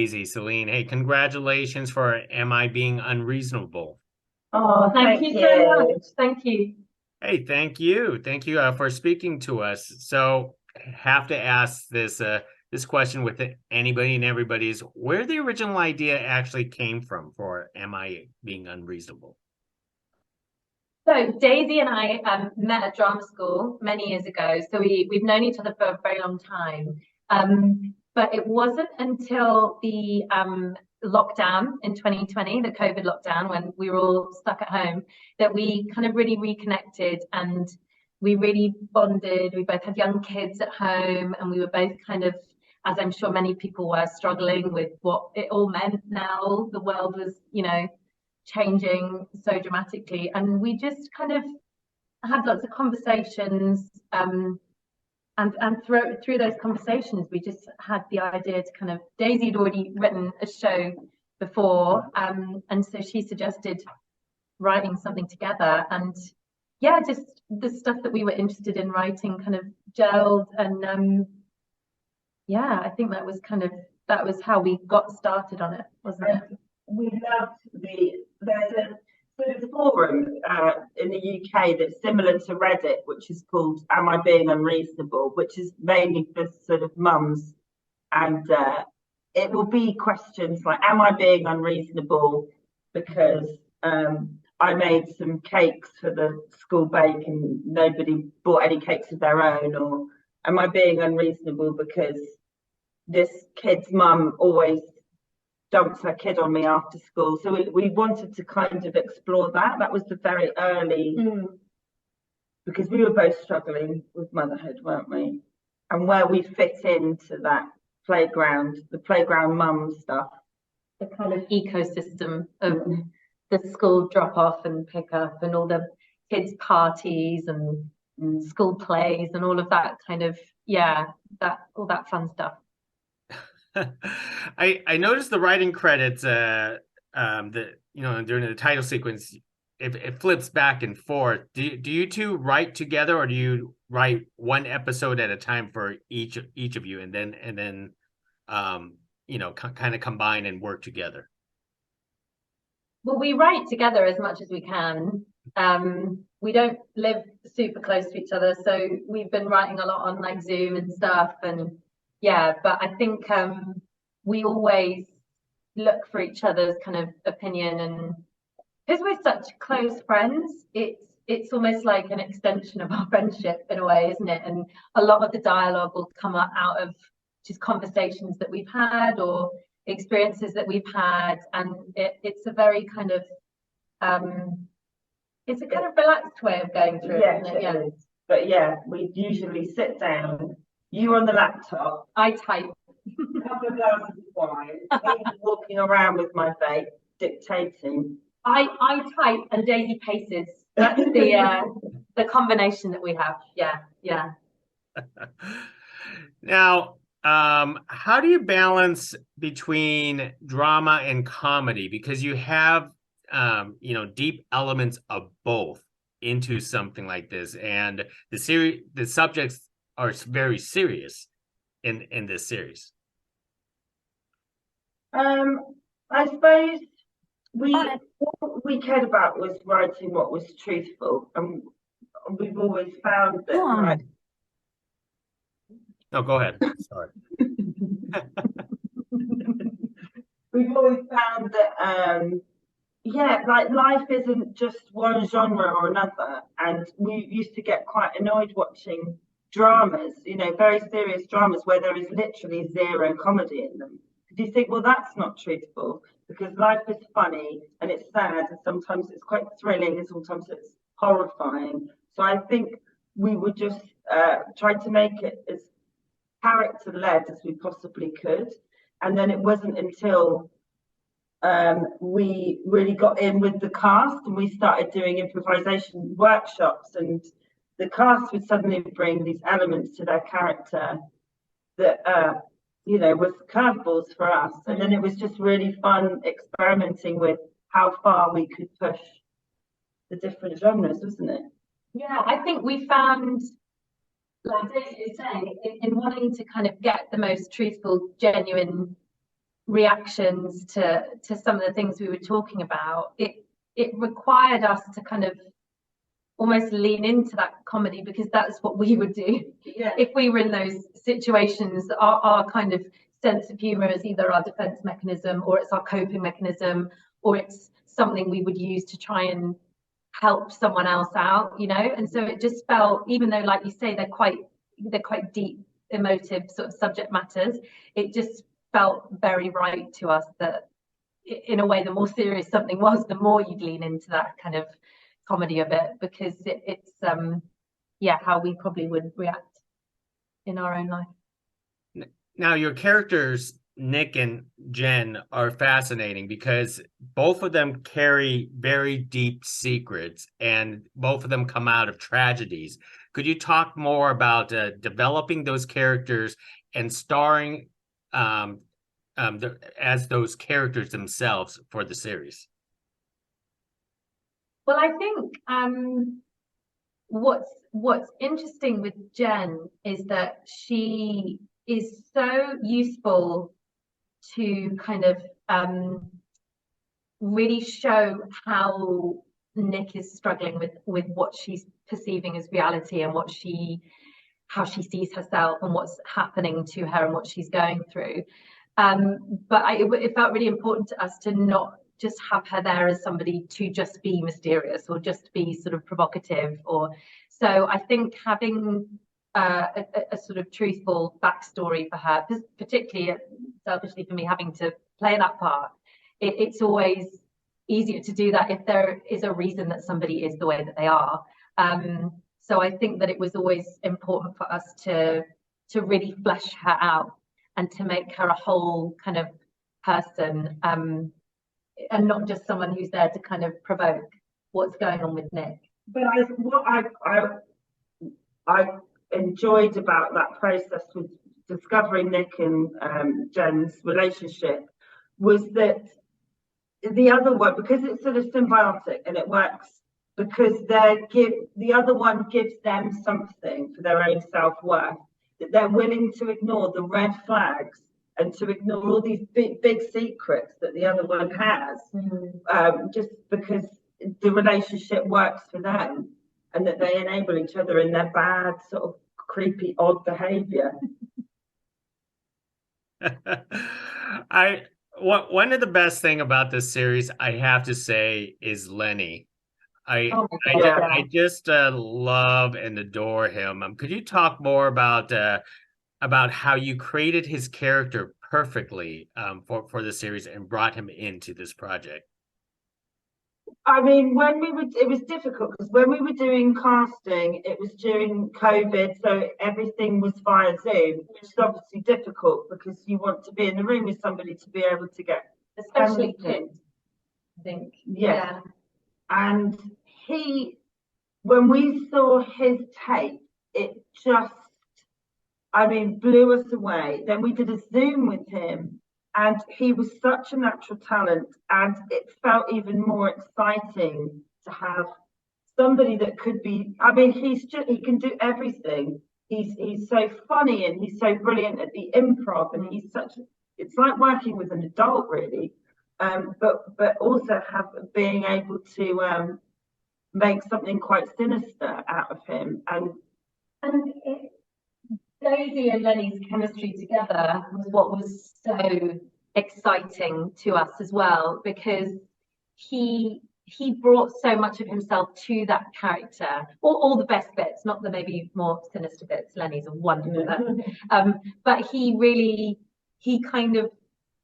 Daisy, Selin. Hey, congratulations for Am I Being Unreasonable? Oh, thank you so much. Thank you. Hey, thank you. Thank you for speaking to us. So, have to ask this question with anybody and everybody is where the original idea actually came from for Am I Being Unreasonable? So Daisy and I met at drama school many years ago. So we've known each other for a very long time. But it wasn't until the lockdown in 2020, the COVID lockdown, when we were all stuck at home, that we kind of really reconnected and we really bonded. We both had young kids at home, and we were both kind of, as I'm sure many people were, struggling with what it all meant now. The world was, changing so dramatically, and we just kind of had lots of conversations, and through those conversations we just had the idea to kind of, Daisy had already written a show before, and so she suggested writing something together, and yeah, just the stuff that we were interested in writing kind of gelled, and yeah, I think that was how we got started on it, wasn't it? We loved there's a sort of forum in the UK that's similar to Reddit, which is called Am I Being Unreasonable, which is mainly for sort of mums. And it will be questions like, am I being unreasonable because I made some cakes for the school bake and nobody bought any cakes of their own? Or am I being unreasonable because this kid's mum always dumps her kid on me after school? So we wanted to kind of explore that. That was the very early, because we were both struggling with motherhood, weren't we? And where we fit into that playground, the playground mum stuff. The kind of ecosystem of the school drop off and pick up and all the kids' parties and school plays and all of that kind of, yeah, all that fun stuff. I noticed the writing credits during the title sequence, it flips back and forth. Do you two write together, or do you write one episode at a time for each of you, and then kind of combine and work together? Well, we write together as much as we can. We don't live super close to each other, so we've been writing a lot on like Zoom and stuff, and yeah, but I think we always look for each other's kind of opinion, and because we're such close friends, it's almost like an extension of our friendship in a way, isn't it? And a lot of the dialogue will come out of just conversations that we've had or experiences that we've had, and it's a very kind of it's a kind of relaxed way of going through it, isn't it? Yeah. But yeah, we usually sit down, you on the laptop, I type, a couple of glasses of wine, walking around with my vape, dictating. I type and Daisy paces. That's the combination that we have. Yeah. Now, how do you balance between drama and comedy? Because you have deep elements of both into something like this, and the subjects are very serious in this series. I suppose what we cared about was writing what was truthful, and we've always found that. No, go ahead. Sorry. We've always found that like life isn't just one genre or another, and we used to get quite annoyed watching dramas, very serious dramas where there is literally zero comedy in them. Do you think, well, that's not truthful, because life is funny and it's sad, and sometimes it's quite thrilling and sometimes it's horrifying. So I think we would just try to make it as character-led as we possibly could. And then it wasn't until we really got in with the cast and we started doing improvisation workshops, and the cast would suddenly bring these elements to their character that was curveballs for us. And then it was just really fun experimenting with how far we could push the different genres, wasn't it? Yeah, I think we found, like Daisy was saying, in wanting to kind of get the most truthful, genuine reactions to some of the things we were talking about, it required us to kind of almost lean into that comedy, because that's what we would do if we were in those situations. Our kind of sense of humor is either our defense mechanism, or it's our coping mechanism, or it's something we would use to try and help someone else out, you know. And so it just felt, even though, like you say, they're quite deep, emotive sort of subject matters, it just felt very right to us that, in a way, the more serious something was, the more you'd lean into that kind of comedy of it, because it's how we probably would react in our own life. Now, your characters, Nick and Jen, are fascinating because both of them carry very deep secrets, and both of them come out of tragedies. Could you talk more about developing those characters and starring as those characters themselves for the series? Well, I think what's interesting with Jen is that she is so useful to kind of really show how Nick is struggling with what she's perceiving as reality, and how she sees herself, and what's happening to her, and what she's going through. But it felt really important to us to not just have her there as somebody to just be mysterious or just be sort of provocative. So I think having a sort of truthful backstory for her, particularly selfishly for me, having to play that part, it's always easier to do that if there is a reason that somebody is the way that they are. So I think that it was always important for us to really flesh her out and to make her a whole kind of person, and not just someone who's there to kind of provoke what's going on with Nick. But what I enjoyed about that process with discovering Nick and Jen's relationship was that the other one, because it's sort of symbiotic and it works, because the other one gives them something for their own self-worth, that they're willing to ignore the red flags and to ignore all these big secrets that the other one has, just because the relationship works for them, and that they enable each other in their bad, sort of creepy, odd behavior. One of the best thing about this series, I have to say, is Lenny. I just love and adore him. Could you talk more about how you created his character perfectly for the series and brought him into this project? I mean, it was difficult because when we were doing casting, it was during COVID, so everything was via Zoom, which is obviously difficult because you want to be in the room with somebody to be able to get, especially kids, I think. Yeah. And when we saw his tape, it just, I mean, blew us away. Then we did a Zoom with him, and he was such a natural talent, and it felt even more exciting to have somebody that could be, I mean, he can do everything. He's so funny, and he's so brilliant at the improv, and it's like working with an adult, really. But also being able to make something quite sinister out of him. And Daisy and Lenny's chemistry together was what was so exciting to us as well, because he brought so much of himself to that character, all the best bits, not the maybe more sinister bits. Lenny's a wonderful person, but he kind of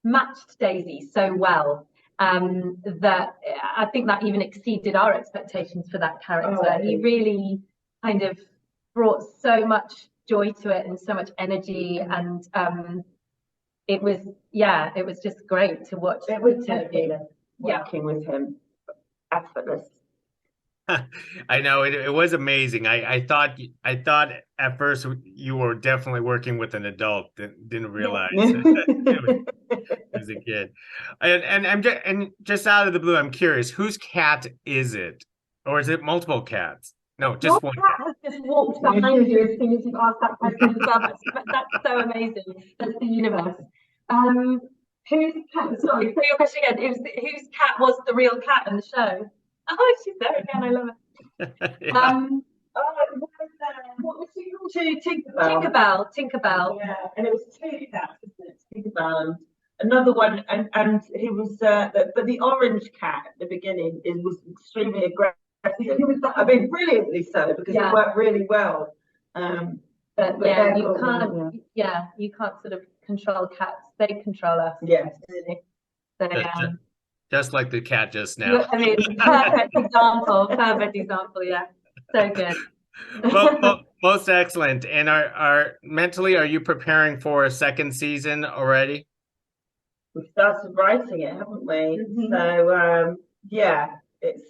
matched Daisy so well, that I think that even exceeded our expectations for that character. He really kind of brought so much joy to it and so much energy, and it was just great to watch. It was working with him, effortless. I know it was amazing. I thought at first you were definitely working with an adult. Didn't realize it was a kid. And just out of the blue, I'm curious, whose cat is it, or is it multiple cats? No, just one. Cat has just walked behind you as soon as you asked that question as well. That's so amazing. That's the universe. Whose cat? Sorry, for your question again. Whose cat was the real cat in the show? Oh, she's there again. I love it. Yeah. Oh, it was, what was she called? Tinkerbell. Tinkerbell. Yeah, and it was two cats, wasn't it? Tinkerbell and another one, and he was, but the orange cat at the beginning was extremely aggressive. He was, I mean, brilliantly so because it worked really well. But yeah, you can't. Yeah, you can't sort of control cats; they control us. Yes. Really. So, Just like the cat just now. I mean, perfect example. Perfect example. Yeah, so good. Well, most excellent. And are mentally, are you preparing for a second season already? We've started writing it, haven't we? So yeah, it's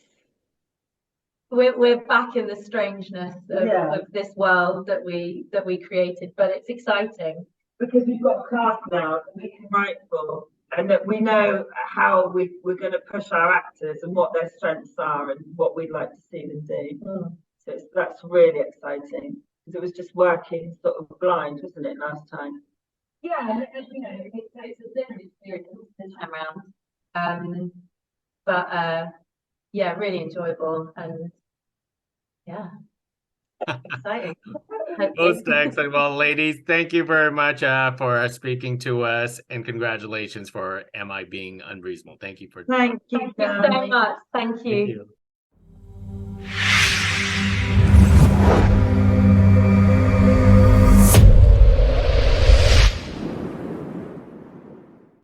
we're back in the strangeness of this world that we created, but it's exciting because we've got a cast now that we can write for, and that we know how we're going to push our actors and what their strengths are and what we'd like to see them do. So that's really exciting because it was just working sort of blind, wasn't it, last time? Yeah, and you know, it's a different experience this time around. But yeah, really enjoyable and yeah, exciting. Most excellent. Well, ladies, thank you very much for speaking to us, and congratulations for Am I Being Unreasonable? Thank you for. Thank you so much. Thank you. Thank you.